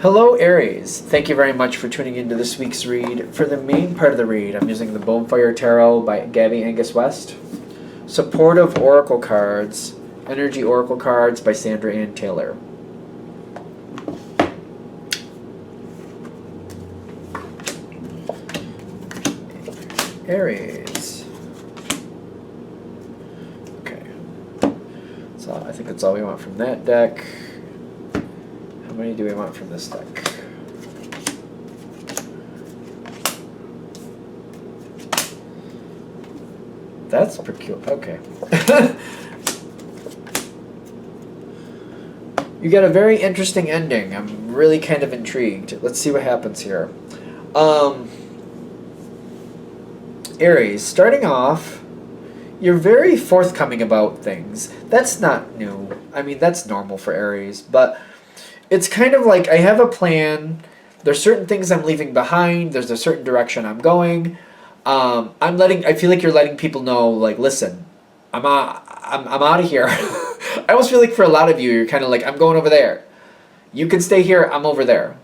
Hello, Aries. Thank you very much for tuning into this week's read. For the main part of the read, I'm using the Bonefire Tarot by Gabby Angus West. Supportive Oracle Cards, Energy Oracle Cards by Sandra Ann Taylor. Aries. Okay. So I think that's all we want from that deck. How many do we want from this deck? That's peculiar. Okay. You got a very interesting ending. I'm really kind of intrigued. Let's see what happens here. Aries, starting off, you're very forthcoming about things. That's not new. I mean, that's normal for Aries, but it's kind of like I have a plan. There's certain things I'm leaving behind. There's a certain direction I'm going. I feel like you're letting people know, like, listen, I'm out of here. I almost feel like for a lot of you, you're kind of like, I'm going over there. You can stay here. I'm over there.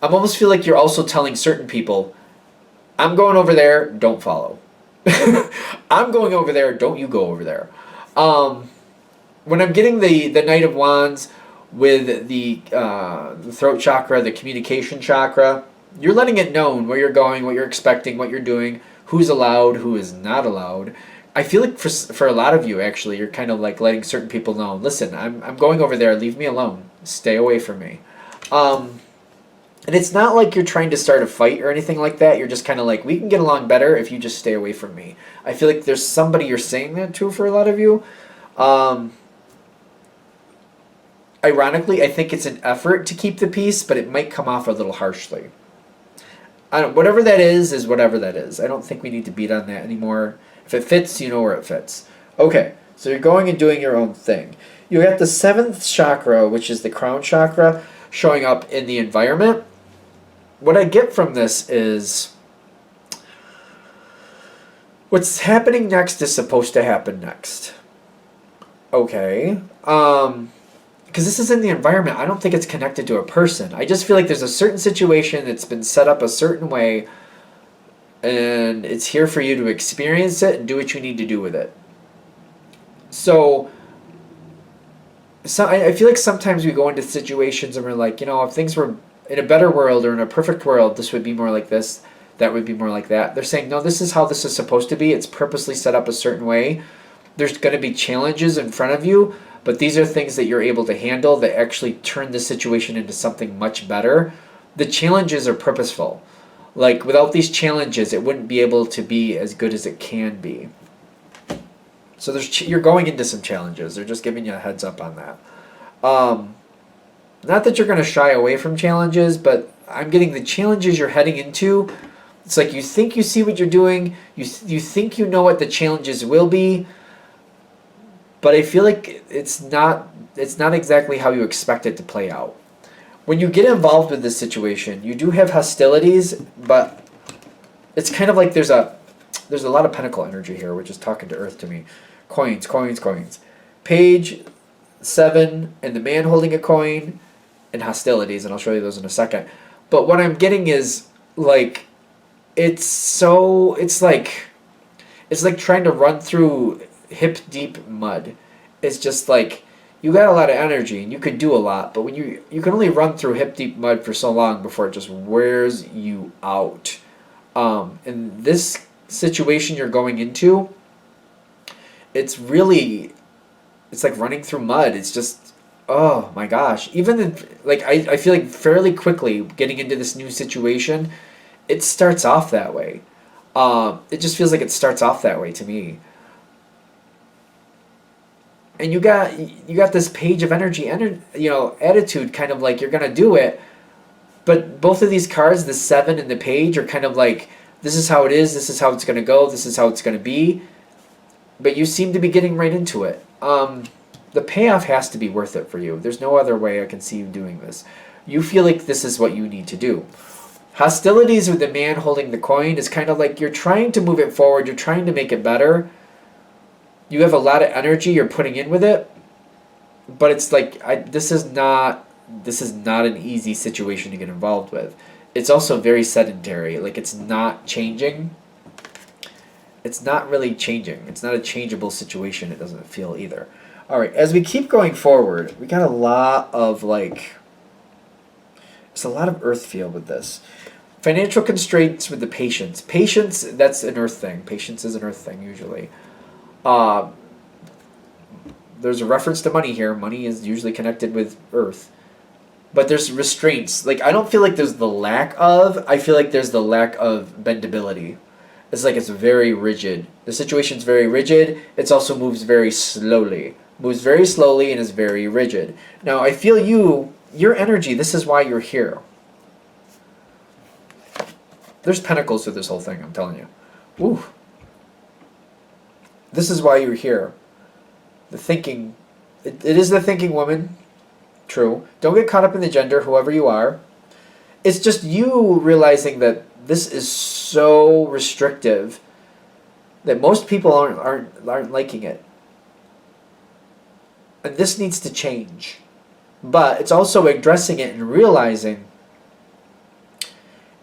I almost feel like you're also telling certain people, I'm going over there. Don't follow. I'm going over there. Don't you go over there. When I'm getting the Knight of Wands with the throat chakra, the communication chakra, you're letting it known where you're going, what you're expecting, what you're doing, who's allowed, who is not allowed. I feel like for a lot of you, actually, you're kind of like letting certain people know, listen, I'm going over there, leave me alone, stay away from me. And it's not like you're trying to start a fight or anything like that. You're just kind of like, we can get along better if you just stay away from me. I feel like there's somebody you're saying that to for a lot of you. Ironically, I think it's an effort to keep the peace, but it might come off a little harshly. Whatever that is whatever that is. I don't think we need to beat on that anymore. If it fits, you know where it fits. Okay, so you're going and doing your own thing. You got the 7th chakra, which is the crown chakra, showing up in the environment. What I get from this is what's happening next is supposed to happen next. Okay. Because this is in the environment. I don't think it's connected to a person. I just feel like there's a certain situation that's been set up a certain way, and it's here for you to experience it and do what you need to do with it. So I feel like sometimes we go into situations and we're like, if things were in a better world or in a perfect world, this would be more like this, that would be more like that. They're saying, no, this is how this is supposed to be. It's purposely set up a certain way. There's going to be challenges in front of you, but these are things that you're able to handle that actually turn the situation into something much better. The challenges are purposeful. Like, without these challenges, it wouldn't be able to be as good as it can be. So you're going into some challenges. They're just giving you a heads up on that. Not that you're going to shy away from challenges, but I'm getting the challenges you're heading into. It's like you think you see what you're doing. You think you know what the challenges will be. But I feel like it's not exactly how you expect it to play out. When you get involved with this situation, you do have hostilities, but it's kind of like there's a lot of pentacle energy here, which is talking to Earth to me. Coins, coins, coins. Page 7 and the man holding a coin and hostilities, and I'll show you those in a second. But what I'm getting is like it's like trying to run through hip deep mud. It's just like you got a lot of energy and you could do a lot, but when you can only run through hip deep mud for so long before it just wears you out. In this situation you're going into, it's like running through mud. It's just, oh my gosh. Even I feel like fairly quickly getting into this new situation, it starts off that way. It just feels like it starts off that way to me. And you got this page of energy, attitude, kind of like you're gonna do it. But both of these cards, the 7 and the page, are kind of like, this is how it is, this is how it's gonna go, this is how it's gonna be. But you seem to be getting right into it. The payoff has to be worth it for you. There's no other way I can see you doing this. You feel like this is what you need to do. Hostilities with the man holding the coin is kind of like you're trying to move it forward, you're trying to make it better. You have a lot of energy you're putting in with it, but it's like this is not this is not an easy situation to get involved with. It's also very sedentary. Like, it's not changing. It's not really changing. It's not a changeable situation, it doesn't feel either. All right, as we keep going forward, we got a lot of like, there's a lot of earth feel with this. Financial constraints with the patience. Patience, that's an earth thing. Patience is an earth thing usually. There's a reference to money here. Money is usually connected with earth. But there's restraints. Like, I don't feel like there's the lack of, I feel like there's the lack of bendability. It's like it's very rigid. The situation's very rigid. It also moves very slowly. Moves very slowly and is very rigid. Now, I feel your energy, this is why you're here. There's pentacles through this whole thing, I'm telling you. Ooh. This is why you're here. The thinking, it is the thinking woman. True. Don't get caught up in the gender, whoever you are. It's just you realizing that this is so restrictive that most people aren't liking it. And this needs to change. But it's also addressing it and realizing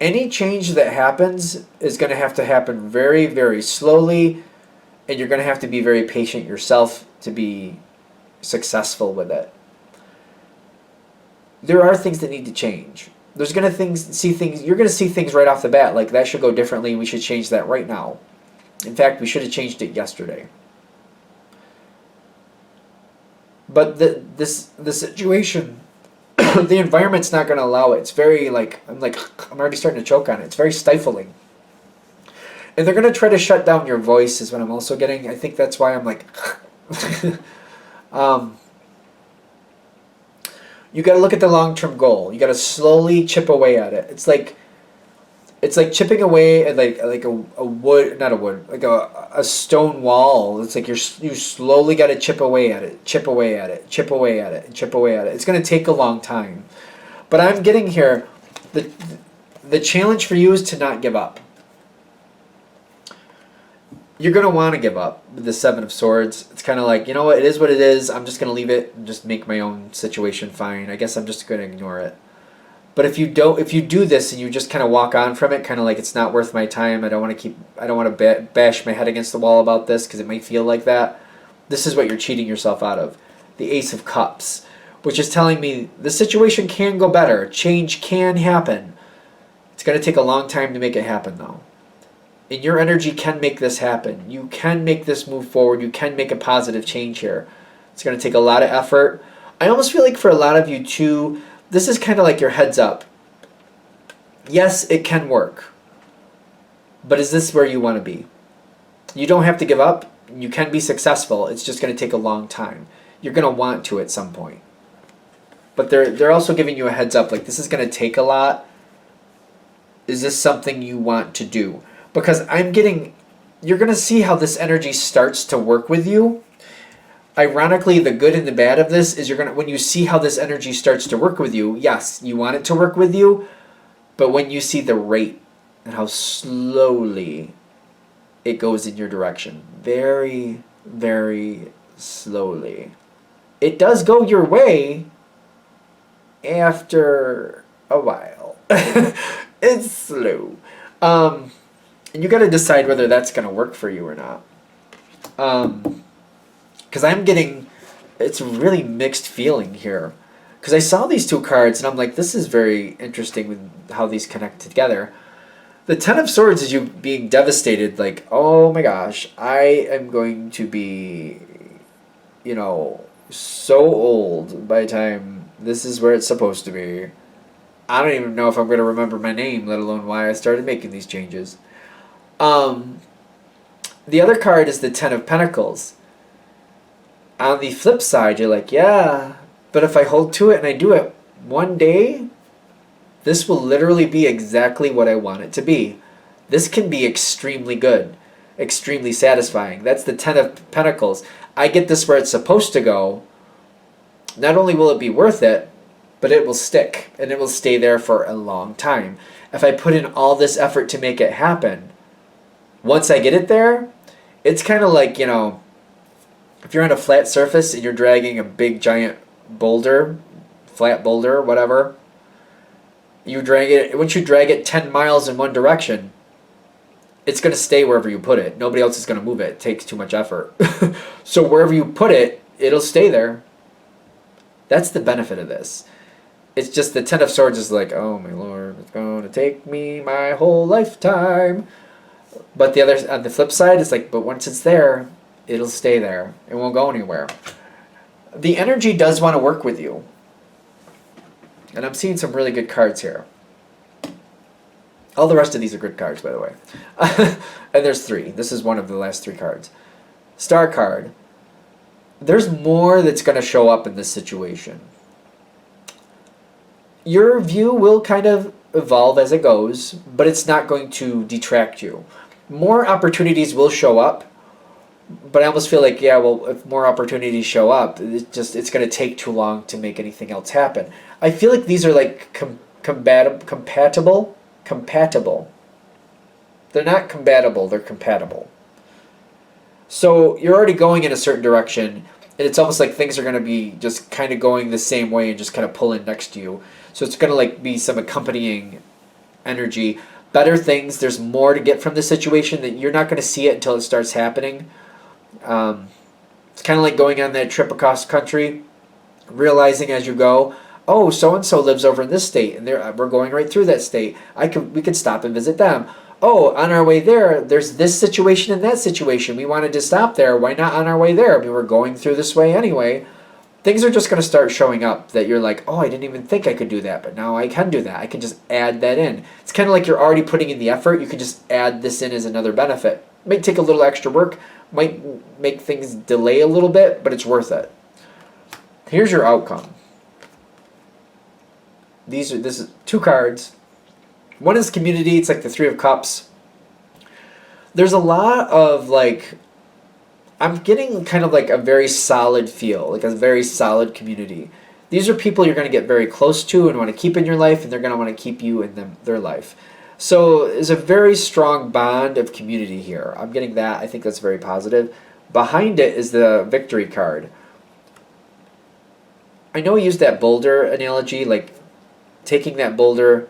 any change that happens is going to happen very, very slowly, and you're going to have to be very patient yourself to be successful with it. There are things that need to change. You're going to see things right off the bat, like that should go differently, and we should change that right now. In fact, we should have changed it yesterday. But the situation, the environment's not going to allow it. It's very I'm already starting to choke on it. It's very stifling. And they're going to try to shut down your voice is what I'm also getting. I think that's why I'm like, you got to look at the long-term goal. You got to slowly chip away at it. It's like chipping away at like a wood, not a wood, like a stone wall. It's like you slowly got to chip away at it, chip away at it, chip away at it, and chip away at it. It's going to take a long time. But I'm getting here, the challenge for you is to not give up. You're going to want to give up with the Seven of Swords. It's kind of like, you know what, it is what it is. I'm just going to leave it and just make my own situation fine. I guess I'm just going to ignore it. But if you do this and you just kind of walk on from it, kind of like it's not worth my time, I don't want to bash my head against the wall about this because it might feel like that. This is what you're cheating yourself out of. The Ace of Cups, which is telling me the situation can go better. Change can happen. It's going to take a long time to make it happen, though. And your energy can make this happen. You can make this move forward. You can make a positive change here. It's going to take a lot of effort. I almost feel like for a lot of you, too, this is kind of like your heads up. Yes, it can work. But is this where you want to be? You don't have to give up. You can be successful. It's just going to take a long time. You're going to want to at some point. But they're also giving you a heads up. Like, this is going to take a lot. Is this something you want to do? Because you're going to see how this energy starts to work with you. Ironically, the good and the bad of this is when you see how this energy starts to work with you, yes, you want it to work with you, but when you see the rate and how slowly it goes in your direction, very, very slowly. It does go your way after a while. It's slow. And you got to decide whether that's going to work for you or not. Because it's a really mixed feeling here. Because I saw these two cards and I'm like, this is very interesting with how these connect together. The Ten of Swords is you being devastated, like, oh my gosh, I am going to be, so old by the time this is where it's supposed to be. I don't even know if I'm going to remember my name, let alone why I started making these changes. The other card is the Ten of Pentacles. On the flip side, you're like, yeah, but if I hold to it and I do it one day, this will literally be exactly what I want it to be. This can be extremely good, extremely satisfying. That's the Ten of Pentacles. I get this where it's supposed to go. Not only will it be worth it, but it will stick, and it will stay there for a long time. If I put in all this effort to make it happen, once I get it there, it's kind of like, if you're on a flat surface and you're dragging a big giant boulder flat boulder, whatever. You drag it. Once you drag it 10 miles in one direction, it's going to stay wherever you put it. Nobody else is going to move it. It takes too much effort. So wherever you put it, it'll stay there. That's the benefit of this. It's just the Ten of Swords is like, oh my lord, it's going to take me my whole lifetime. But the other, on the flip side, it's like, but once it's there, it'll stay there. It won't go anywhere. The energy does want to work with you. And I'm seeing some really good cards here. All the rest of these are good cards, by the way. And there's 3. This is one of the last 3 cards. Star card. There's more that's going to show up in this situation. Your view will kind of evolve as it goes, but it's not going to detract you. More opportunities will show up, but I almost feel like, yeah, well, if more opportunities show up, it's going to take too long to make anything else happen. I feel like these are like compatible. They're not compatible, they're compatible. So you're already going in a certain direction, and it's almost like things are going to be just kind of going the same way and just kind of pull in next to you. So it's going to like be some accompanying energy. Better things, there's more to get from the situation that you're not going to see it until it starts happening. It's kind of like going on that trip across country, realizing as you go, oh, so-and-so lives over in this state, and we're going right through that state. We could stop and visit them. Oh, on our way there's this situation and that situation. We wanted to stop there. Why not on our way there? I mean, we're going through this way anyway. Things are just going to start showing up that you're like, oh, I didn't even think I could do that, but now I can do that. I can just add that in. It's kind of like you're already putting in the effort. You can just add this in as another benefit. Might take a little extra work, might make things delay a little bit, but it's worth it. Here's your outcome. This is 2 cards. One is community. It's like the 3 of Cups. There's a lot of like, I'm getting kind of like a very solid feel, like a very solid community. These are people you're going to get very close to and want to keep in your life, and they're going to want to keep you in their life. So there's a very strong bond of community here. I'm getting that. I think that's very positive. Behind it is the victory card. I know I used that boulder analogy, like taking that boulder,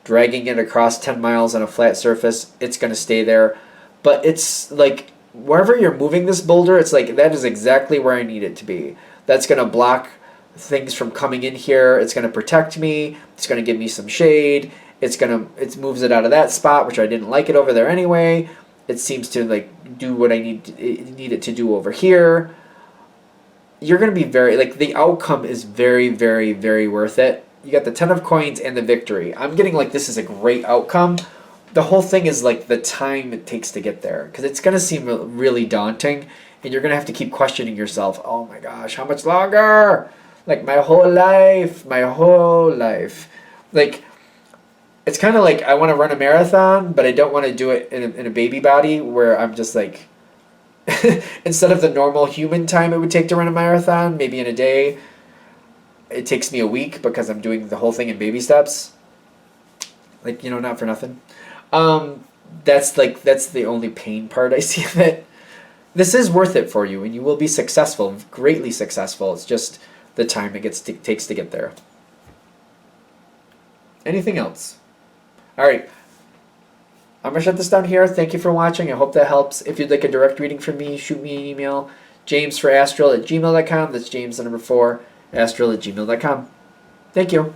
dragging it across 10 miles on a flat surface, it's going to stay there. But it's like, wherever you're moving this boulder, it's like, that is exactly where I need it to be. That's going to block things from coming in here. It's going to protect me. It's going to give me some shade. It moves it out of that spot, which I didn't like it over there anyway. It seems to like do what I need it to do over here. You're going to be the outcome is very, very, very worth it. You got the 10 of coins and the victory. I'm getting like this is a great outcome. The whole thing is like the time it takes to get there, because it's going to seem really daunting, and you're going to have to keep questioning yourself. Oh my gosh, how much longer? Like my whole life. Like, it's kind of like I want to run a marathon, but I don't want to do it in a baby body where I'm just like, instead of the normal human time it would take to run a marathon, maybe in a day, it takes me a week because I'm doing the whole thing in baby steps. Like, not for nothing. That's the only pain part I see of it. This is worth it for you, and you will be successful, greatly successful. It's just the time it takes to get there. Anything else? All right. I'm going to shut this down here. Thank you for watching. I hope that helps. If you'd like a direct reading from me, shoot me an email. James4astral@gmail.com. That's James the number 4, astral@gmail.com. Thank you.